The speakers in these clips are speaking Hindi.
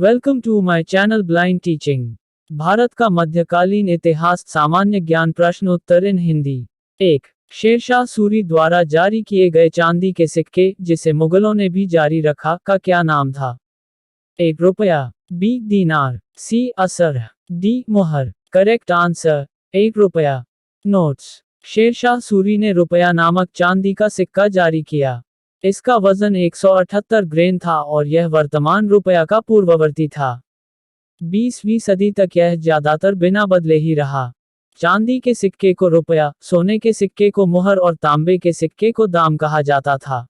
Welcome to my channel blind teaching. Bharat का मध्यकालीन इतिहास सामान्य ज्ञान प्रश्न उत्तर इन हिंदी। 1. शेरशाह सूरी द्वारा जारी किए गए चांदी के सिक्के, जिसे मुगलों ने भी जारी रखा, का क्या नाम था? 1 रुपया, बी दीनार, सी असर, डी मुहर। करेक्ट आंसर 1 रुपया। नोट्स। शेरशाह सूरी ने रुपया नामक चांदी का सिक्का जारी किया। इसका वजन 178 ग्रेन था और यह वर्तमान रुपया का पूर्ववर्ती था। 20वीं सदी तक यह ज्यादातर बिना बदले ही रहा। चांदी के सिक्के को रुपया, सोने के सिक्के को मुहर और तांबे के सिक्के को दाम कहा जाता था।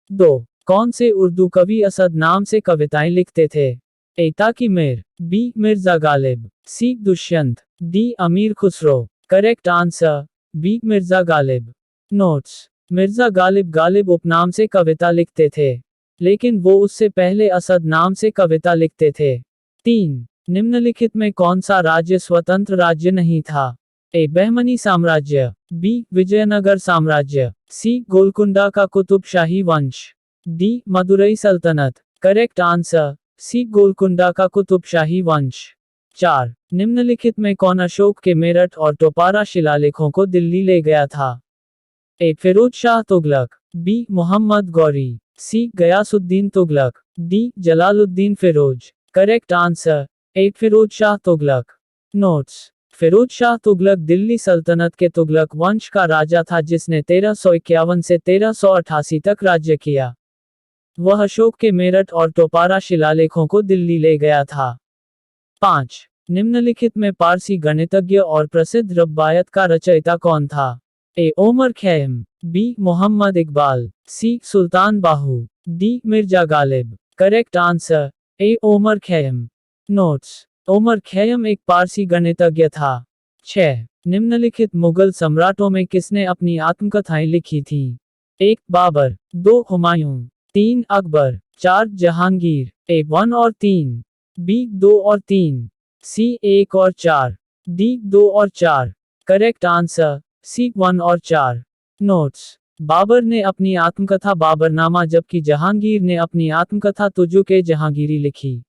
2. कौन से उर्दू कवि असद नाम से कविताएं लिखते थे? A Taqi Mir, B Mirza Ghalib, C Dushyant, D Amir Khusro. Correct answer B Mirza Ghalib. Notes. Mirza Ghalib उपनाम से कविता लिखते थे, लेकिन वो उससे पहले असद नाम से कविता लिखते थे। 3. निम्नलिखित में कौन सा राज्य स्वतंत्र राज्य नहीं था? ए बहमनी साम्राज्य, बी विजयनगर साम्राज्य, सी गोलकुंडा का कुतुब शाही वंश, डी मदुरई सल्तनत। करेक्ट आंसर सी गोलकुंडा का कुतुब शाही वंश। 4. निम्नलिखित में कौन अशोक के मेरठ और टोपारा शिलालेखों को दिल्ली ले गया था? A Firoz Shah Tughlaq, B Mohammad Ghori, C Ghiyasuddin Tughlaq, D Jalaluddin Firoz. Correct answer A Firoz Shah Tughlaq. Notes. Firoz Shah Tughlaq Delhi सल्तनत के तुगलक वंश का राजा था, जिसने 1351 से 1388 तक राज्य किया। वह अशोक के मेरठ और टोपारा शिलालेखों को दिल्ली ले गया था। 5. निम्नलिखित में पारसी गणितज्ञ और प्रसिद्ध रब्बायत का रचयिता कौन था? A Omar Khayyam, B Mohammad Iqbal, C Sultan Bahu, D Mirza Ghalib. Correct answer A Omar Khayyam. Notes. Omar Khayyam एक पारसी गणितज्ञ था। 6. निम्नलिखित मुगल सम्राटों में किसने अपनी आत्मकथाएं लिखी थी? 1 बाबर, 2 हुमायूं, 3 अकबर, 4 जहांगीर। ए 1 और 3, बी 2 और 3, सी 1 और 4, डी 2 और 4। करेक्ट आंसर सी 1 और 4। नोट्स। बाबर ने अपनी आत्मकथा बाबरनामा, जबकि जहांगीर ने अपनी आत्मकथा तुजुक-ए जहांगीरी लिखी।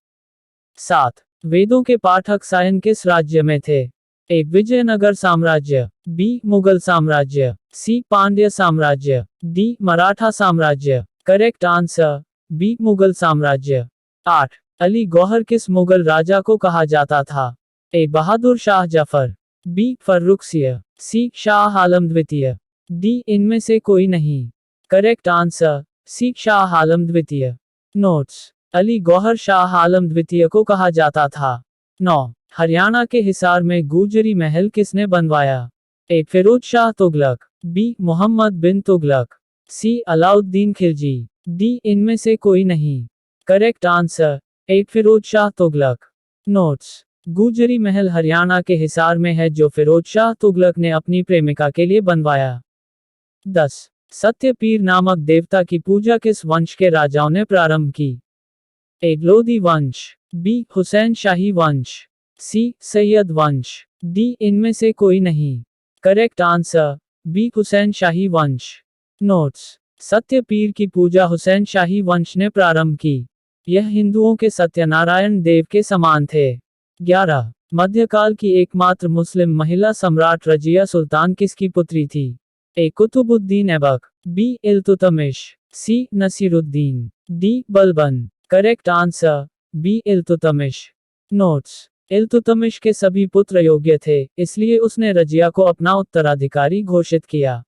7. वेदों के पाठक सायन किस राज्य में थे? ए विजयनगर साम्राज्य, बी मुगल साम्राज्य, सी पांड्य साम्राज्य, डी मराठा साम्राज्य। करेक्ट आंसर बी मुगल साम्राज्य। 8. अली गौहर किस मुगल राजा को कहा जाता था? ए बहादुर शाह जफर, बी फर्रुखसिया, सी शाह आलम द्वितीय, डी इनमें से कोई नहीं। करेक्ट आंसर सी शाह आलम द्वितीय। नोट्स। अली गौहर शाह आलम द्वितीय को कहा जाता था। 9. हरियाणा के हिसार में गुजरी महल किसने बनवाया? A Firoz Shah Tughlaq, B Mohammad bin Tughlaq, C Alauddin Khilji, D इनमें से कोई नहीं। Correct answer A Firoz Shah Tughlaq. Notes. Gujari Mahal Haryana के हिसार में है, जो फिरोज शाह तुगलक ने अपनी प्रेमिका के लिए बनवाया। 10. सत्यपीर नामक देवता की पूजा किस वंश के राजाओं ने प्रारंभ की? ए लोधी वंश, बी हुसैन शाही वंश, सी सैयद वंश, डी इनमें से कोई नहीं। करेक्ट आंसर बी हुसैन शाही वंश। नोट्स। सत्यपीर की पूजा हुसैन शाही वंश ने प्रारंभ की। यह हिंदुओं के सत्यनारायण देव के समान थे। 11. मध्यकाल की एकमात्र मुस्लिम महिला सम्राट रजिया सुल्तान किसकी पुत्री थी? A Qutbuddin Aibak, B Iltutmish, C Nasiruddin, D Balban. Correct answer B Iltutmish. Notes. Iltutmish के सभी पुत्र योग्य थे, इसलिए उसने रजिया को अपना उत्तराधिकारी घोषित किया।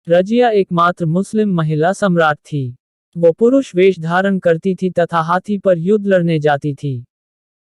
रजिया एकमात्र मुस्लिम महिला सम्राट थी। वो पुरुष वेश धारण करती थी तथा हाथी पर युद्ध लड़ने जाती थी।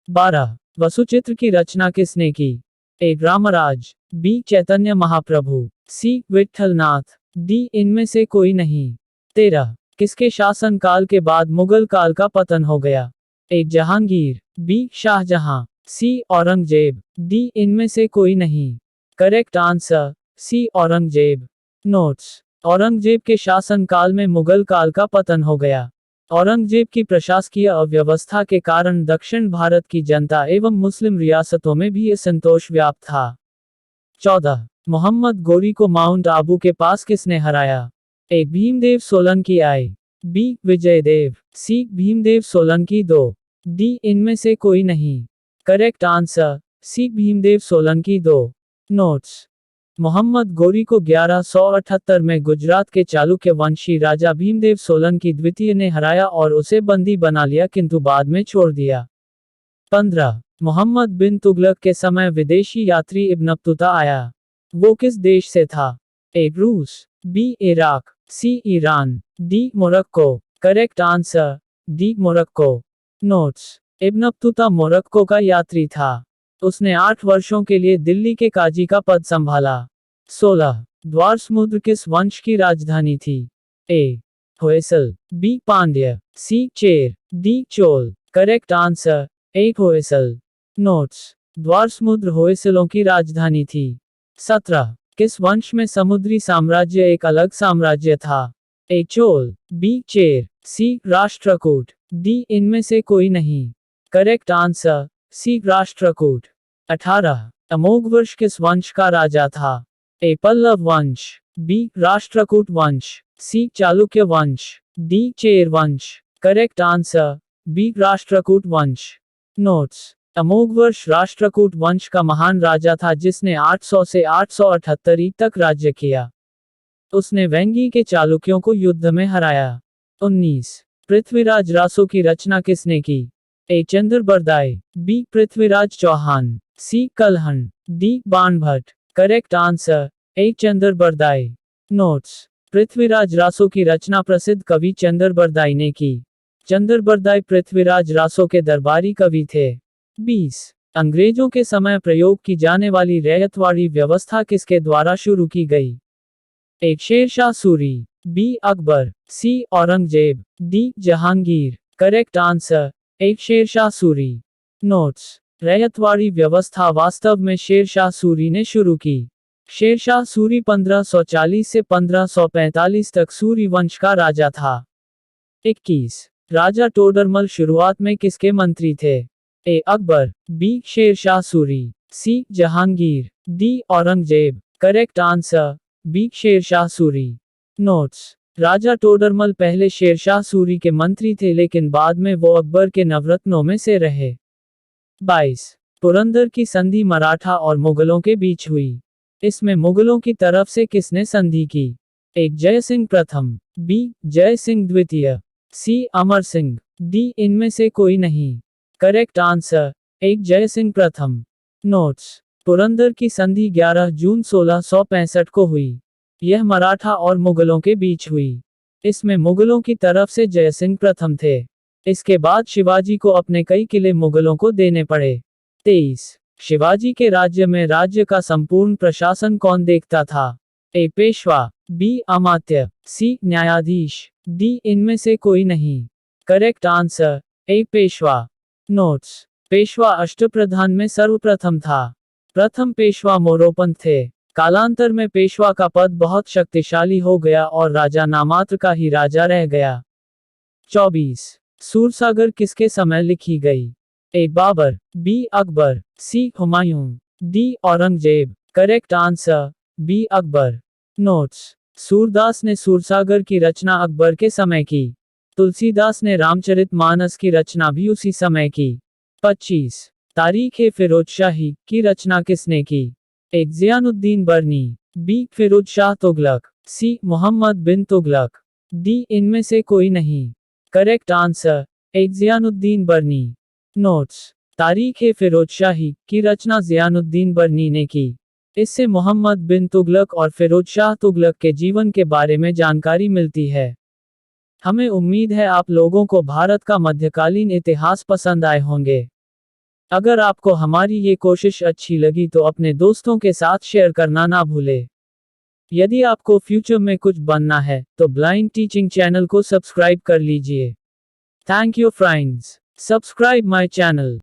12. वसुचित्र की रचना किसने की? ए रामराज, बी चैतन्य महाप्रभु, सी विट्ठलनाथ, डी इनमें से कोई नहीं। 13. किसके शासन काल के बाद मुगल काल का पतन हो गया? A Jahangir, B Shahjahan, C Aurangzeb, D इनमें से कोई नहीं। Correct answer C Aurangzeb. Notes. Aurangzeb के शासन काल में मुगल काल का पतन हो गया। औरंगजेब की प्रशासकीय अव्यवस्था के कारण दक्षिण भारत की जनता एवं मुस्लिम रियासतों में भी असंतोष व्याप्त था। 14. मोहम्मद गोरी को माउंट आबू के पास किसने हराया? A Bhimdev Solanki I, B Vijaydev, C Bhimdev Solanki 2, D इनमें से कोई नहीं। Correct answer C Bhimdev Solanki. 2 notes. Mohammad Ghori को 1178 में गुजरात के चालुक्य वंशी राजा भीमदेव सोलंकी द्वितीय ने हराया और उसे बंदी बना लिया किंतु बाद में छोड़ दिया। 15 मोहम्मद बिन तुगलक के समय विदेशी यात्री इब्न बतूता आया। वो किस देश से था? ए रूस, B Iraq, C Iran, D Morocco. Correct answer D Morocco. Notes. Ibn Battuta Morocco का यात्री था। उसने 8 वर्षों के लिए दिल्ली के काजी का पद संभाला। 16 द्वार समुद्र किस वंश की राजधानी थी? A Hoysala, B Pandya, C Chera, D Chola. Correct answer A Hoysala. Notes. Dwarasamudra होयसलों की राजधानी थी। 17 किस वंश में समुद्री साम्राज्य एक अलग साम्राज्य था? A Chola, B Chera, C Rashtrakuta, D इनमें से कोई नहीं। Correct answer C Rashtrakuta. 18 Amoghavarsha किस वंश का राजा था? ए पल्लव वंश, बी राष्ट्रकूट वंश, सी चालुक्य वंश, डी चेर वंश। करेक्ट आंसर बी राष्ट्रकूट वंश। नोट्स। अमोघवर्ष राष्ट्रकूट वंश का महान राजा था जिसने 800 से 878 तक राज्य किया। उसने वेंगी के चालुक्यों को युद्ध में हराया। 19 पृथ्वीराज रासो की रचना किसने की? A Chandbardai, B Prithviraj Chauhan, C Kalhana, D Banabhatta. Correct answer A Chandbardai. Notes. Prithviraj Raso की रचना प्रसिद्ध कवि चंद्रबरदाई ने की। चंद्रबरदाई पृथ्वीराज रासो के दरबारी कवि थे। 20 अंग्रेजों के समय प्रयोग की जाने वाली रैयतवाड़ी व्यवस्था किसके द्वारा शुरू की गई? A Shershah Suri, B Akbar, C Aurangzeb, D Jahangir. Correct answer A Shershah Suri. Notes. Ryotwari व्यवस्था वास्तव में शेरशाह सूरी ने शुरू की। शेरशाह सूरी 1540 से 1545 तक सूरी वंश का राजा था। 21 राजा टोडरमल शुरुआत में किसके मंत्री थे? A Akbar, B Shershah Suri, C Jahangir, D Aurangzeb. Correct answer B Shershah Suri. Notes. Raja Todarmal पहले शेरशाह सूरी के मंत्री थे लेकिन बाद में वो अकबर के नवरत्नों में से रहे। 22 पुरंदर की संधि मराठा और मुगलों के बीच हुई। इसमें मुगलों की तरफ से किसने संधि की? एक जय सिंह प्रथम, बी जय सिंह द्वितीय, सी अमर सिंह, डी इनमें से कोई नहीं। करेक्ट आंसर एक जय सिंह प्रथम। नोट्स। पुरंदर की संधि 11 जून 1665 को हुई। यह मराठा और मुगलों के बीच हुई। इसमें मुगलों की तरफ से जय सिंह प्रथम थे। इसके बाद शिवाजी को अपने कई किले मुगलों को देने पड़े। 23 शिवाजी के राज्य में राज्य का संपूर्ण प्रशासन कौन देखता था? ए पेशवा, बी अमात्य, सी न्यायाधीश, डी इनमें से कोई नहीं। Correct answer A Peshwa. Notes. Peshwa Ashtapradhan में सर्वप्रथम था। प्रथम पेशवा मोरोपंत थे। कालांतर में पेशवा का पद बहुत शक्तिशाली हो गया और राजा नामात्र का ही राजा रह गया। 24 सूरसागर किसके समय लिखी गई? A Babur, B Akbar, C Humayun, D Aurangzeb. Correct answer B Akbar. Notes. Surdas ने सूरसागर की रचना अकबर के समय की। तुलसीदास ने रामचरितमानस की रचना भी उसी समय की। 25 तारीख-ए फिरोजशाही की रचना किसने की? ए ज़ियानुद्दीन बरनी, बी फिरोज शाह तुगलक, सी मोहम्मद बिन तुगलक, डी इनमें से कोई नहीं। करेक्ट आंसर ए ज़ियानुद्दीन बरनी। नोट्स। तारीख-ए फिरोजशाही की रचना ज़ियानुद्दीन बरनी ने की। इससे मोहम्मद बिन तुगलक और फिरोज शाह तुगलक के जीवन के बारे में जानकारी मिलती है। हमें उम्मीद है आप लोगों को भारत का मध्यकालीन इतिहास पसंद आए होंगे। अगर आपको हमारी ये कोशिश अच्छी लगी तो अपने दोस्तों के साथ शेयर करना ना भूलें। यदि आपको फ्यूचर में कुछ बनना है तो ब्लाइंड टीचिंग चैनल को सब्सक्राइब कर लीजिए। Thank you friends, subscribe my channel.